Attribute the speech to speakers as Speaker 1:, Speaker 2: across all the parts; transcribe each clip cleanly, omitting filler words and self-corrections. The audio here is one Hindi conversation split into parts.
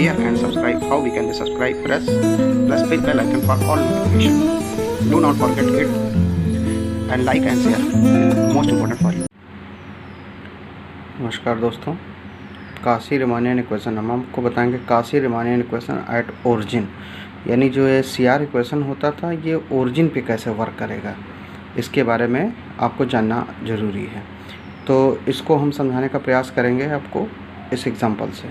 Speaker 1: share and subscribe. How we can be subscribe? Press big bell icon for all notification. Do not forget it and like and share. Most important for you. नमस्कार दोस्तों, काशी-रीमानियन इक्वेशन हम आपको बताएंगे। काशी-रीमानियन इक्वेशन एट ओरिजिन, यानी जो ये CR इक्वेशन होता था ये ओरिजिन पे कैसे वर्क करेगा, इसके बारे में आपको जानना ज़रूरी है। तो इसको हम समझाने का प्रयास करेंगे आपको इस एग्जांपल से।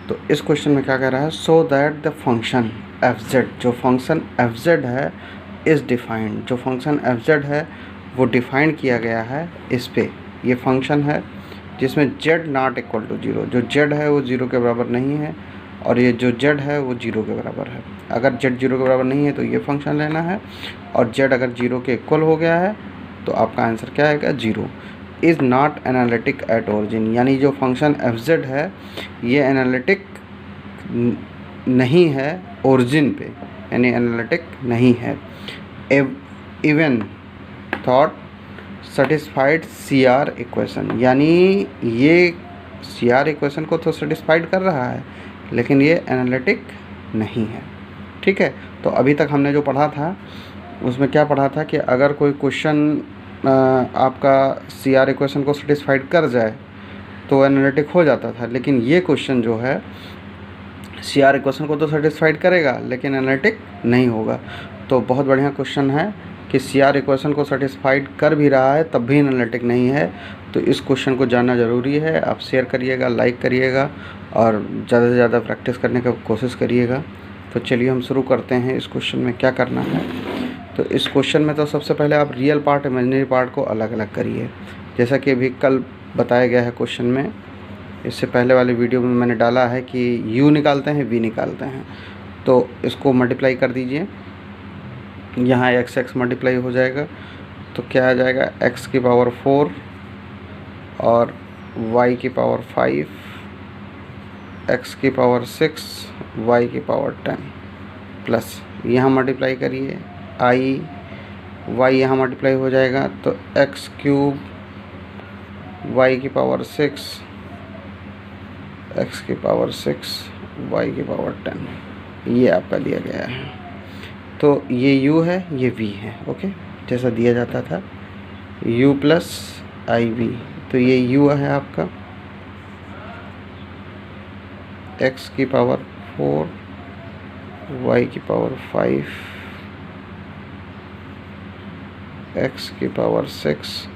Speaker 1: तो इस क्वेश्चन में क्या कह रहा है, so that the function fz, जो फंक्शन fz है इज़ डिफाइंड, जो फंक्शन fz है वो डिफाइंड किया गया है इस पे। ये फंक्शन है जिसमें z नॉट इक्वल टू 0, जो z है वो 0 के बराबर नहीं है और ये जो z है वो 0 के बराबर है। अगर z 0 के बराबर नहीं है तो ये फंक्शन लेना है, और z अगर 0 के इक्वल हो गया है तो आपका आंसर क्या आएगा, 0। Is not analytic at origin, यानी जो फंक्शन fz है ये एनालिटिक नहीं है ओरिजिन पे, यानी एनालिटिक नहीं है। Even thought satisfied CR equation, यानी ये CR इक्वेशन को तो सेटिस्फाइड कर रहा है लेकिन ये एनालिटिक नहीं है। ठीक है, तो अभी तक हमने जो पढ़ा था उसमें क्या पढ़ा था कि अगर कोई क्वेश्चन आपका CR इक्वेशन को सेटिस्फाइड कर जाए तो एनालिटिक हो जाता था, लेकिन ये क्वेश्चन जो है CR इक्वेशन को तो सेटिस्फाइड करेगा लेकिन एनालिटिक नहीं होगा। तो बहुत बढ़िया क्वेश्चन है कि CR इक्वेशन को सेटिस्फाइड कर भी रहा है तब भी एनालिटिक नहीं है। तो इस क्वेश्चन को जानना ज़रूरी है। आप शेयर करिएगा, लाइक करिएगा और ज़्यादा से ज़्यादा प्रैक्टिस करने की कोशिश करिएगा। तो चलिए हम शुरू करते हैं। इस क्वेश्चन में क्या करना है, तो इस क्वेश्चन में तो सबसे पहले आप रियल पार्ट इमेजिनरी पार्ट को अलग अलग करिए, जैसा कि अभी कल बताया गया है क्वेश्चन में। इससे पहले वाले वीडियो में मैंने डाला है कि u निकालते हैं, v निकालते हैं। तो इसको मल्टीप्लाई कर दीजिए, यहाँ x मल्टीप्लाई हो जाएगा तो क्या आ जाएगा, x की पावर 4 और y की पावर 5, x की पावर 6, y की पावर 10 प्लस यहाँ मल्टीप्लाई करिए y यहाँ मल्टीप्लाई हो जाएगा तो x क्यूब y की पावर 6, x की पावर 6, y की पावर 10, ये आपका दिया गया है। तो ये u है, ये v है, ओके, जैसा दिया जाता था u प्लस IV। तो ये u है आपका x की पावर 4, y की पावर 5, x की पावर 6,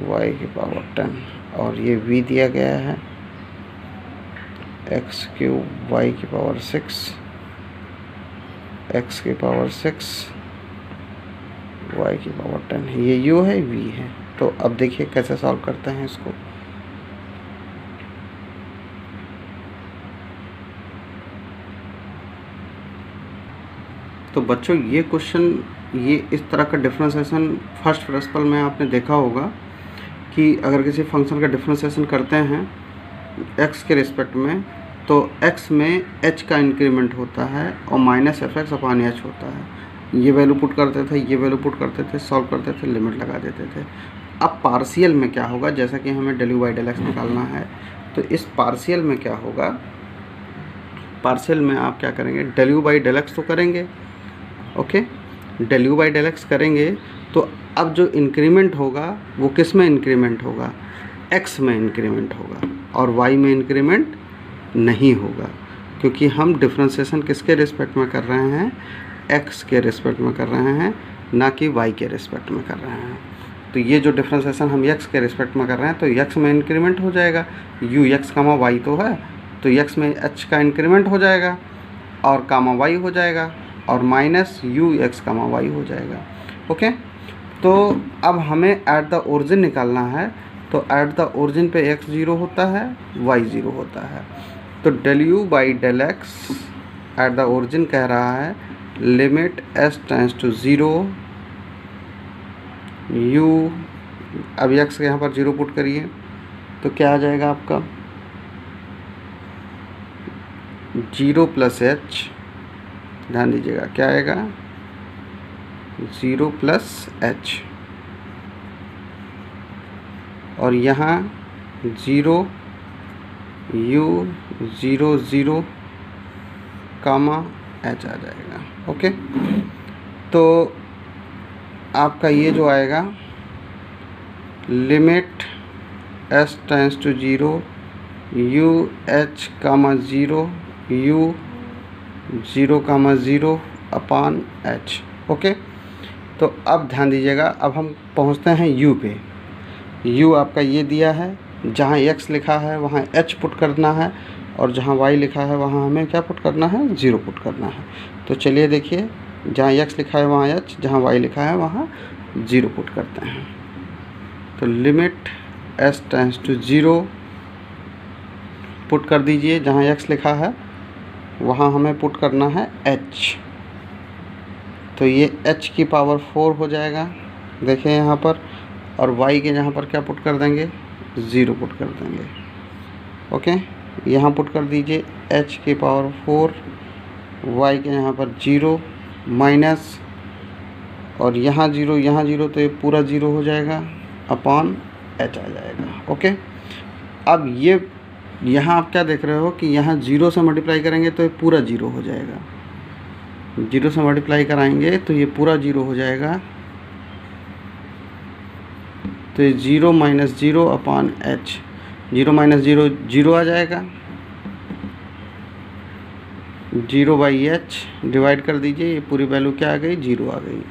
Speaker 1: y की पावर 10, और ये v दिया गया है x क्यूब y की पावर 6, x की पावर 6, y की पावर 10, ये u है, v है। तो अब देखिए कैसे सॉल्व करते हैं इसको। तो बच्चों ये क्वेश्चन, ये इस तरह का डिफरेंशिएशन फर्स्ट प्रिंसिपल में आपने देखा होगा कि अगर किसी फंक्शन का डिफरेंशिएशन करते हैं x के रिस्पेक्ट में तो x में h का इंक्रीमेंट होता है और माइनस fx अपॉन h होता है। ये वैल्यू पुट करते थे, ये वैल्यू पुट करते थे, सॉल्व करते थे, लिमिट लगा देते थे। अब पार्शियल में क्या होगा, जैसा कि हमें del u by del x निकालना है तो इस पार्शियल में क्या होगा, पार्शियल में आप क्या करेंगे, del u by del x तो करेंगे, okay, del u by del x करेंगे। तो अब जो इंक्रीमेंट होगा वो किस में इंक्रीमेंट होगा, x में इंक्रीमेंट होगा और y में इंक्रीमेंट नहीं होगा, क्योंकि हम डिफरेंशिएशन किसके रिस्पेक्ट में कर रहे हैं, x के रिस्पेक्ट में कर रहे हैं, ना कि y के रिस्पेक्ट में कर रहे हैं। तो ये जो डिफरेंशिएशन हम x के रिस्पेक्ट में कर रहे हैं तो x में इंक्रीमेंट हो जाएगा, ux कामा y तो है तो x में h का इंक्रीमेंट हो जाएगा और कामा y हो जाएगा और माइनस ux कामा y हो जाएगा, ओके। तो अब हमें एट द ओरिजिन निकालना है, तो एट द ओरिजिन पे x 0 होता है, y 0 होता है। तो del u by del x at the origin कह रहा है limit s tends to 0 u, अब x के यहाँ पर 0 पुट करिए तो क्या आ जाएगा आपका 0 प्लस h, ध्यान दीजिएगा क्या आएगा 0 प्लस h, और यहाँ 0 u 0 0 कामा h आ जाएगा। ओके, तो आपका ये जो आएगा limit s tends to 0 u h comma 0 u 0 comma 0 upon h। Okay, तो अब ध्यान दीजिएगा, अब हम पहुंचते हैं u पे। u आपका ये दिया है, जहाँ x लिखा है वहाँ h पुट करना है, और जहाँ y लिखा है वहाँ हमें क्या पुट करना है, 0 पुट करना है। तो चलिए देखिए, जहाँ x लिखा है वहाँ h, जहाँ y लिखा है वहाँ 0 पुट करते हैं। तो limit s tends to 0 put कर दीजिए, जहाँ x लिखा है वहाँ हमें पुट करना है h। तो ये h की पावर 4 हो जाएगा, देखें यहाँ पर, और y के यहाँ पर क्या पुट कर देंगे, 0 पुट कर देंगे। ओके, यहाँ पुट कर दीजिए h की पावर 4, y के यहाँ पर 0 माइनस, और यहाँ 0 यहाँ 0, तो ये पूरा 0 हो जाएगा, अपॉन h आ जाएगा। ओके, अब ये यहाँ आप क्या देख रहे हो कि यहाँ 0 से मल्टीप्लाई करेंगे तो ये पूरा 0 हो जाएगा, 0 से मल्टीप्लाई कराएंगे तो ये पूरा 0 हो जाएगा। तो ये 0 माइनस 0 अपॉन h, 0 माइनस 0 0 आ जाएगा, 0 बाई एच डिवाइड कर दीजिए, ये पूरी वैल्यू क्या आ गई, 0 आ गई।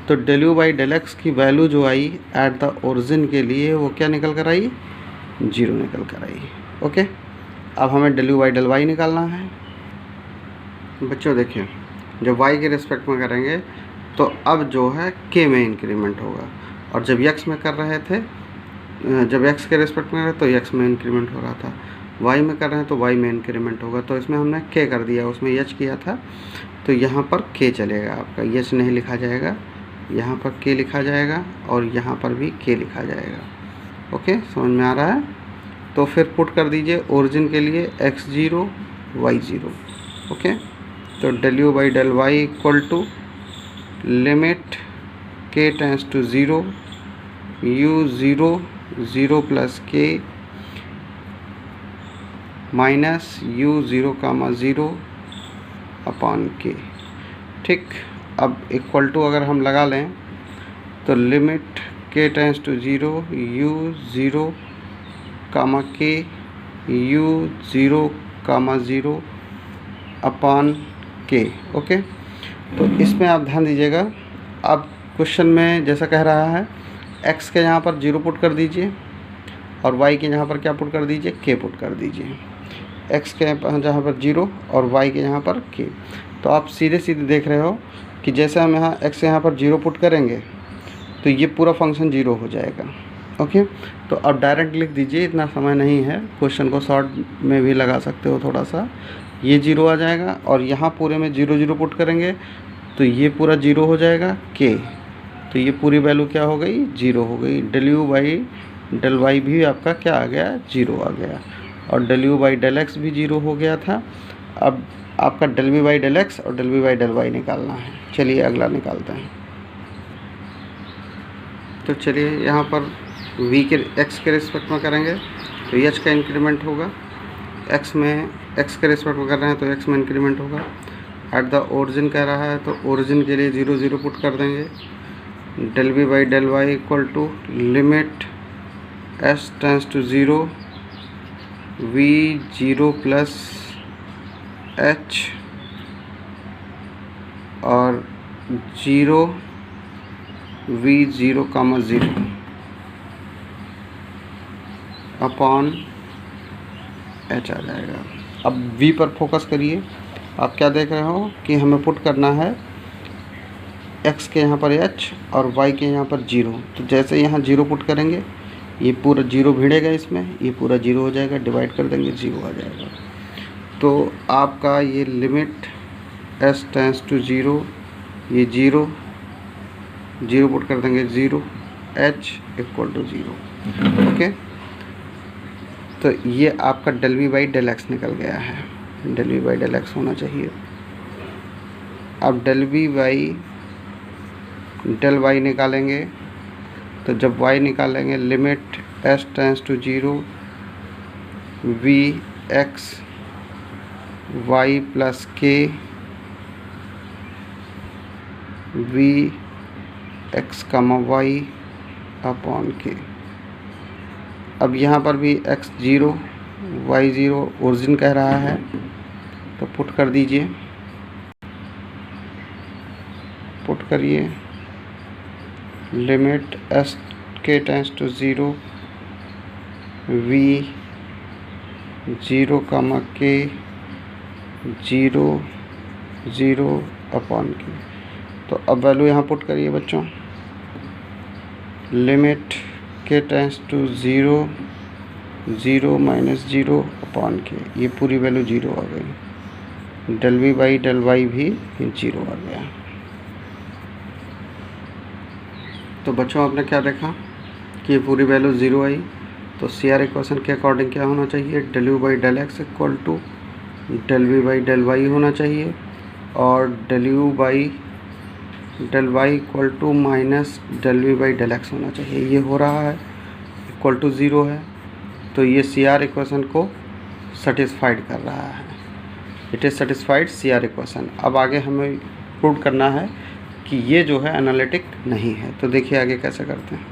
Speaker 1: तो del you by del x की वैल्यू जो आई एट द ओरिजिन के लिए वो क्या निकल कर आई, 0 निकल कर आई। ओके, अब हमें del you by del Y निकालना है। बच्चों देखिए, जब y के रिस्पेक्ट में करेंगे तो अब जो है k में इंक्रीमेंट होगा, और जब x में कर रहे थे, जब x के रिस्पेक्ट में तो x में इंक्रीमेंट हो रहा था, y में कर रहे हैं तो y में इंक्रीमेंट होगा। तो इसमें हमने k कर दिया, उसमें h किया था, तो यहाँ पर k चलेगा, आपका h नहीं लिखा जाएगा, यहाँ पर k लिखा जाएगा, और यहाँ पर भी k लिखा जाएगा। ओके, समझ में आ रहा है? तो फिर पुट कर दीजिए ओरिजिन के लिए x0 y0। ओके, तो del you by del y equal to limit k tends to 0 u 0 0 plus k minus u 0 comma 0 upon k। ठीक, अब इक्वल टू अगर हम लगा लें तो limit k tends to 0 u 0 comma k u 0 comma 0 upon k। Okay, तो इसमें आप ध्यान दीजिएगा, अब क्वेश्चन में जैसा कह रहा है x के यहाँ पर 0 पुट कर दीजिए, और y के यहाँ पर क्या पुट कर दीजिए, k पुट कर दीजिए। x के जहाँ पर 0 और y के यहाँ पर k। तो आप सीधे सीधे देख रहे हो कि जैसे हम यहाँ x यहाँ पर 0 पुट करेंगे तो ये पूरा फंक्शन 0 हो जाएगा। ओके, तो अब डायरेक्ट लिख दीजिए, इतना समय नहीं है, क्वेश्चन को शॉर्ट में भी लगा सकते हो थोड़ा सा। ये 0 आ जाएगा, और यहाँ पूरे में 0 0 पुट करेंगे तो ये पूरा 0 हो जाएगा k। तो ये पूरी वैल्यू क्या हो गई, 0 हो गई। Del you by del Y भी आपका क्या आ गया, 0 आ गया, और del you by del X भी 0 हो गया था। अब आपका del we by del X और del we by del Y निकालना है। चलिए अगला निकालते हैं। तो चलिए यहाँ पर v के x के रिस्पेक्ट में करेंगे तो h का इंक्रीमेंट होगा, x में x के रिस्पेक्ट में कर रहे हैं तो x में इंक्रीमेंट होगा। एट द ओरिजिन कह रहा है तो ओरिजिन के लिए 0 0 पुट कर देंगे। Del v by del y equal to limit s tends to 0 v 0 plus h और 0 v 0 कामा 0 अपॉन h आ जाएगा। अब v पर फोकस करिए, आप क्या देख रहे हो कि हमें पुट करना है x के यहाँ पर h और y के यहाँ पर 0। तो जैसे यहाँ 0 पुट करेंगे ये पूरा 0 भिड़ेगा, इसमें ये पूरा 0 हो जाएगा, डिवाइड कर देंगे 0 आ जाएगा। तो आपका ये लिमिट s टेंस टू 0, ये 0 0 पुट कर देंगे 0, h इक्वल टू 0। ओके, तो ये आपका del we by del X निकल गया है, del we by del x होना चाहिए। अब del we by del Y निकालेंगे तो जब y निकालेंगे limit s tends to 0 v X Y plus K V X comma Y upon K. अब यहाँ पर भी एक्स 0 वाई 0 ओरिजिन कह रहा है, तो पुट कर दीजिए, पुट करिए। लिमिट एस के टेंस टू 0 वी 0 कामा के 0 0 अपॉन के। तो अब वैल्यू यहाँ पुट करिए बच्चों। लिमिट के टेंस टू 0 0 माइनस 0 अपॉन के, ये पूरी वैल्यू 0 आ गई। Del we by del Y भी 0 आ गया। तो बच्चों आपने क्या देखा कि ये पूरी वैल्यू 0 आई। तो सी आर इक्वेशन के अकॉर्डिंग क्या होना चाहिए, del you by del x equal to del we by del y होना चाहिए, और del you by del y equal to minus del we by del x होना चाहिए। ये हो रहा है, इक्वल टू 0 है, तो ये सी आर इक्वेशन को सेटिस्फाइड कर रहा है। It is satisfied C R equation. अब आगे हमें प्रूव करना है कि ये जो है एनालिटिक नहीं है। तो देखिए आगे कैसे करते हैं।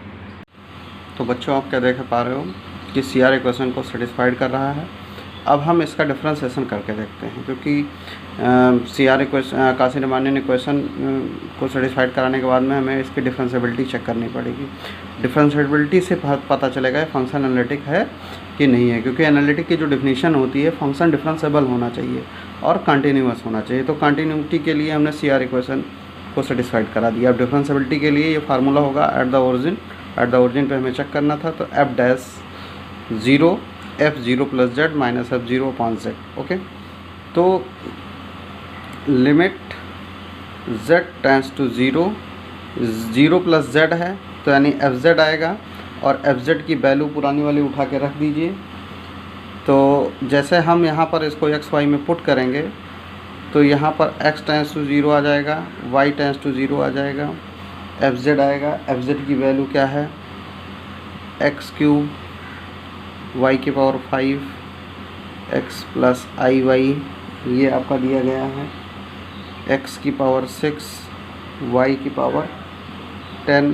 Speaker 1: तो बच्चों आप क्या देख पा रहे हो कि सी आर इक्वेशन को सेटिस्फाइड कर रहा है। अब हम इसका डिफ्रेंसिएशन करके देखते हैं, क्योंकि सी आर इक्वेशन काशी-रीमानियन इक्वेशन को सेटिस्फाइड कराने के बाद में हमें इसकी डिफ्रेंसिएबिलिटी चेक करनी पड़ेगी। डिफ्रेंसिएबिलिटी से पता चलेगा फंक्शन एनालिटिक है कि नहीं है, क्योंकि एनालिटिक की जो डिफिनीशन होती है फंक्शन डिफरेंशिएबल होना चाहिए और कंटिन्यूअस होना चाहिए। तो कंटिन्यूटी के लिए हमने सी आर इक्वेशन को सेटिस्फाइड करा दिया। अब डिफरेंशिएबिलिटी के लिए ये फार्मूला होगा at the origin. At the origin पे हमें चेक करना था, तो F dash 0 f0 plus Z minus f0 upon Z. Okay, तो limit z tends to 0 0 plus Z है, तो यानी fz आएगा, और fz की वैल्यू पुरानी वाली उठा के रख दीजिए। तो जैसे हम यहाँ पर इसको एक्स वाई में पुट करेंगे, तो यहाँ पर x टेंस टू 0 आ जाएगा, y टेंस टू 0 आ जाएगा, fz आएगा। fz की वैल्यू क्या है, एक्स क्यूब y की पावर 5 x प्लस आई वाई, ये आपका दिया गया है, x की पावर 6 y की पावर 10,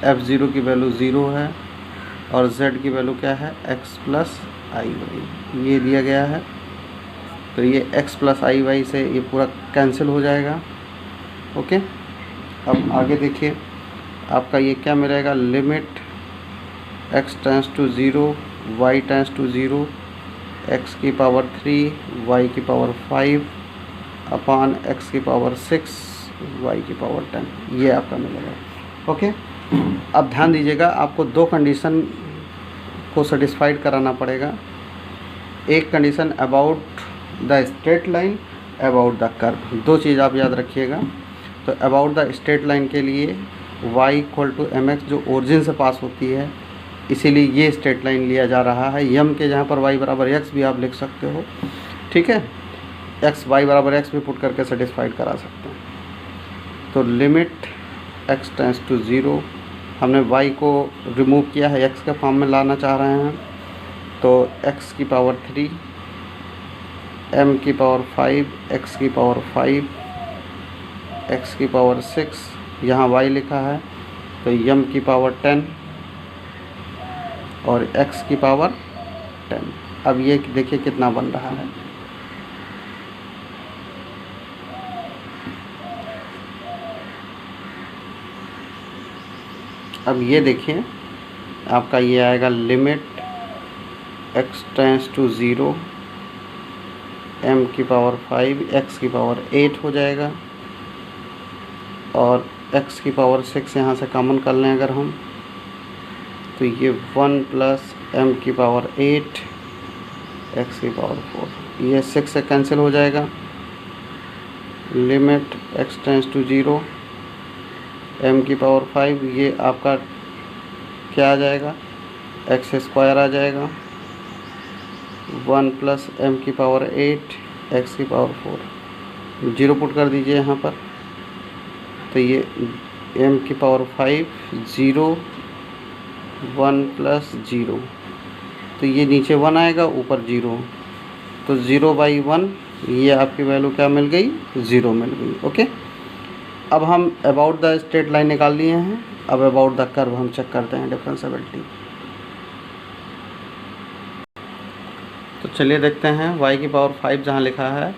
Speaker 1: f0 की वैल्यू 0 है, और z की वैल्यू क्या है, x प्लस आई वाई, ये दिया गया है। तो ये x प्लस आई वाई से ये पूरा कैंसिल हो जाएगा। ओके, अब आगे देखिए आपका ये क्या मिलेगा, limit x tends to 0 y tends to 0 x की पावर 3 y की पावर 5 अपॉन x की पावर 6 y की पावर 10, ये आपका मिलेगा। ओके, अब ध्यान दीजिएगा, आपको दो कंडीशन को सेटिस्फाइड कराना पड़ेगा। एक condition about the straight line, about the curve, दो चीज़ आप याद रखिएगा। तो अबाउट द स्ट्रेट लाइन के लिए y equal to M X जो ओरिजिन से पास होती है, इसीलिए ये स्ट्रेट लाइन लिया जा रहा है। यम के जहाँ पर y बराबर x भी आप लिख सकते हो, ठीक है, x y बराबर x भी पुट करके सेटिस्फाइड करा सकते हैं। तो लिमिट x टेंस टू 0, हमने y को रिमूव किया है, x के फॉर्म में लाना चाह रहे हैं, तो x की पावर 3 m की पावर 5 x की पावर 5 x की पावर 6, यहाँ y लिखा है, तो m की पावर 10 और x की पावर 10। अब ये देखिए कितना बन रहा है, अब ये देखिए आपका ये आएगा limit x tends to 0 m की पावर 5 x की पावर 8 हो जाएगा, और x की पावर 6 यहाँ से कॉमन कर लें अगर हम, तो ये 1 प्लस m की पावर 8 x की पावर 4, ये 6 से कैंसिल हो जाएगा। Limit x tends to 0 m की पावर 5, ये आपका क्या आ जाएगा, x स्क्वायर आ जाएगा, 1 प्लस m की पावर 8 x की पावर 4, 0 पुट कर दीजिए यहाँ पर, तो ये m की पावर 5 0 1 प्लस 0, तो ये नीचे 1 आएगा, ऊपर 0, तो 0/1 ये आपकी वैल्यू क्या मिल गई, 0 मिल गई। ओके, अब हम अबाउट द स्ट्रेट लाइन निकाल लिए हैं। अब अबाउट द कर्व हम चेक करते हैं डिफरेंशिएबिलिटी। तो चलिए देखते हैं, y की पावर 5 जहाँ लिखा है,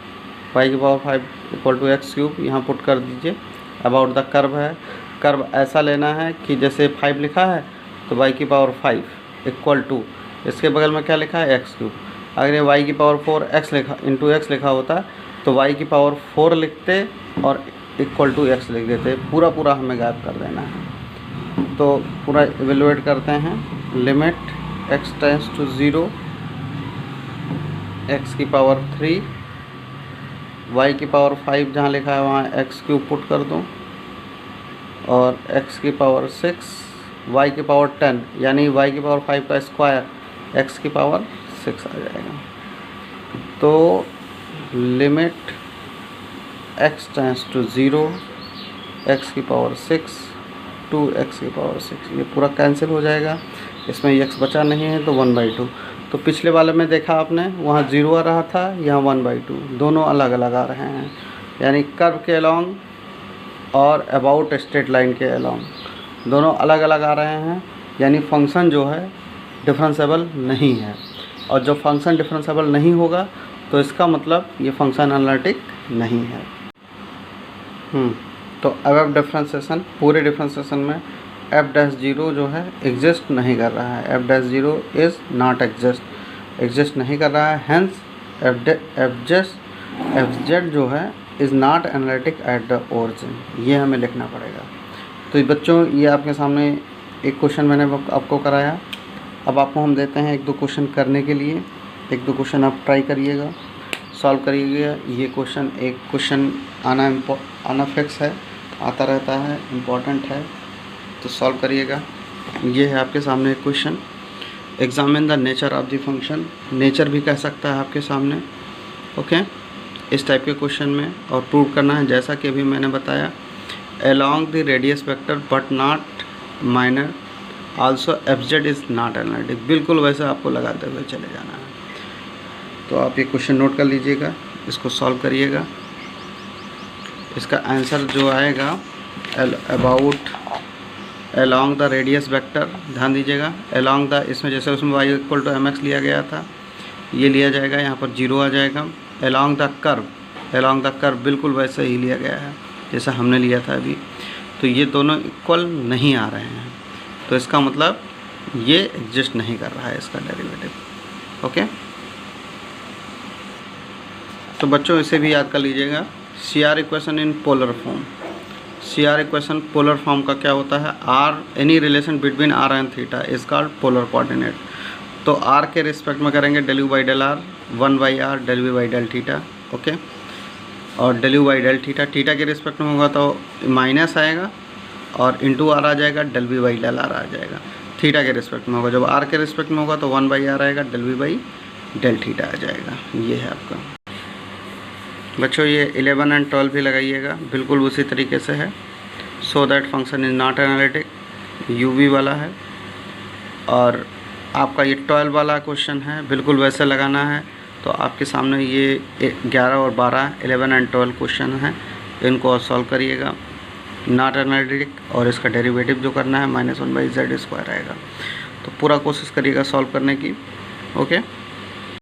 Speaker 1: y की पावर 5 इक्वल टू x³ यहाँ पुट कर दीजिए। अबाउट द कर्व है, कर्व ऐसा लेना है कि जैसे 5 लिखा है तो y की पावर 5 इक्वल टू इसके बगल में क्या लिखा है, x³। अगर ये y की पावर 4 x लिखा इंटू x लिखा होता तो y की पावर 4 लिखते और इक्वल टू x लिख देते। पूरा पूरा हमें गायब कर देना है। तो पूरा इवेलुएट करते हैं। Limit x tends to 0, x की पावर 3, y की पावर 5 जहाँ लिखा है वहाँ x³ पुट कर दूँ, और x की पावर 6, y की पावर 10, यानी y की पावर 5 का स्क्वायर x की पावर 6 आ जाएगा। तो limit x tends to 0, x की पावर 6 टू x की पावर 6, ये पूरा कैंसिल हो जाएगा। इसमें x बचा नहीं है तो 1/2। तो पिछले वाले में देखा आपने, वहाँ 0 आ रहा था, यहाँ 1/2, दोनों अलग अलग आ रहे हैं। यानी कर्व के अलॉन्ग और अबाउट स्ट्रेट लाइन के अलॉन्ग दोनों अलग अलग आ रहे हैं। यानी फंक्शन जो है डिफरेंशिएबल नहीं है, और जब फंक्शन डिफरेंशिएबल नहीं होगा तो इसका मतलब ये फंक्शन एनालिटिक नहीं है। तो अब डिफरेंशिएशन, पूरे डिफरेंशिएशन में f'0 जो है एग्जिस्ट नहीं कर रहा है। f'0 इज़ नॉट एग्जिस्ट नहीं कर रहा है। हैंस fz जो है is not analytic eight the origin, ये हमें लिखना पड़ेगा। तो बच्चों, ये आपके सामने एक क्वेश्चन मैंने आपको कराया। अब आपको हम देते हैं 1-2 क्वेश्चन करने के लिए। 1-2 क्वेश्चन आप ट्राई करिएगा, सॉल्व करिएगा। ये क्वेश्चन, एक क्वेश्चन आना फिक्स है, आता रहता है, इम्पॉर्टेंट है, तो सॉल्व करिएगा। ये है आपके सामने एक question. Examine the nature of the function, nature भी कह सकता है आपके सामने। ओके, इस टाइप के क्वेश्चन में, और प्रूव करना है जैसा कि अभी मैंने बताया, along the radius vector but not minor, also fz is not analytic. बिल्कुल वैसे आपको लगाते हुए चले जाना है। तो आप ये क्वेश्चन नोट कर लीजिएगा, इसको सॉल्व करिएगा। इसका आंसर जो आएगा, about along the radius vector, ध्यान दीजिएगा, अलोंग द, इसमें जैसे उसमें y इक्वल टू mx लिया गया था, ये लिया जाएगा, यहाँ पर 0 आ जाएगा। अलोंग द कर्व बिल्कुल वैसे ही लिया गया है जैसा हमने लिया था अभी। तो ये दोनों इक्वल नहीं आ रहे हैं, तो इसका मतलब ये एग्जिस्ट नहीं कर रहा है इसका डेरिवेटिव। ओके, तो बच्चों इसे भी याद कर लीजिएगा। CR equation in polar form, CR equation polar form का क्या होता है, R, any relation between r and theta is called polar coordinate. तो r के रिस्पेक्ट में करेंगे ∂u/del r, 1/r ∂v/del θ। Okay, और ∂u/del θ, थीटा के रिस्पेक्ट में होगा तो माइनस आएगा, और इंटू r आ जाएगा, ∂v/del r आ जाएगा। थीटा के रिस्पेक्ट में होगा, जब r के रिस्पेक्ट में होगा तो 1/r आएगा, ∂v/del θ आ जाएगा। ये है आपका बच्चों। ये 11 एंड 12 भी लगाइएगा, बिल्कुल उसी तरीके से है। So that function is not analytic, UV वाला है। और आपका ये 12 वाला क्वेश्चन है, बिल्कुल वैसे लगाना है। तो आपके सामने ये 11 और 12, 11 एंड 12 क्वेश्चन हैं, इनको सॉल्व करिएगा। नॉट एनालिटिक, और इसका डेरिवेटिव जो करना है -1/z² आएगा। तो पूरा कोशिश करिएगा सॉल्व करने की। ओके।